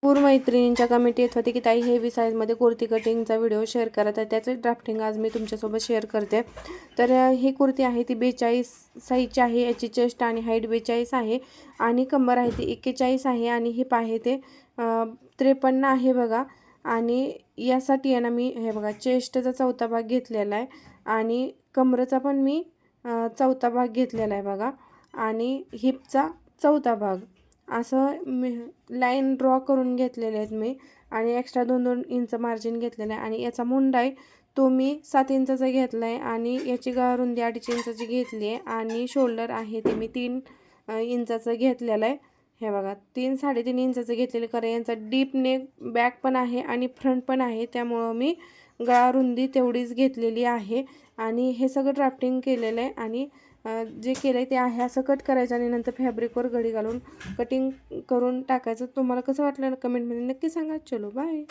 पूर मैत्रिणींच्या कमेंट येत होते की ताई हेवी साईजमध्ये कुर्ती कटिंगचा व्हिडिओ शेअर करा, तर त्याचं ड्राफ्टिंग आज मी तुमच्यासोबत शेअर करते. तर ही कुर्ती आहे ती 42 साईजची आहे. याची चेस्ट आणि हाईट 42 आहे आणि कंबर आहे ती 41 आहे आणि हिप आहे ते 53 आहे बघा. आणि यासाठी आहे ना मी हे बघा चेस्टचा चौथा भाग घेतलेला आहे आणि कमरेचा पण मी चौथा भाग घेतलेला आहे बघा आणि हिपचा चौथा भाग असं मी लाईन ड्रॉ करून घेतलेले आहेत मी आणि एक्स्ट्रा 2-2 इंच मार्जिन घेतलेलं आहे. आणि याचा मुंडा आहे तो मी 7 इंचाचा घेतला आहे आणि याची गळारुंदी 2.5 इंचाची घेतली आहे आणि शोल्डर आहे ते मी 3 इंचाचं घेतलेलं आहे. हे बघा 3-3.5 इंचाचं घेतलेलं, कारण यांचा डीप नेक बॅक पण आहे आणि फ्रंट पण आहे, त्यामुळं मी गळारुंदी तेवढीच घेतलेली आहे. आणि हे सगळं ड्राफ्टिंग केलेलं आहे आणि जे केलं आहे ते आहे असं कट करायचं आणि नंतर फॅब्रिकवर घडी घालून कटिंग करून टाकायचं. तुम्हाला कसं वाटलं कमेंटमध्ये नक्की सांगा. चलो बाय.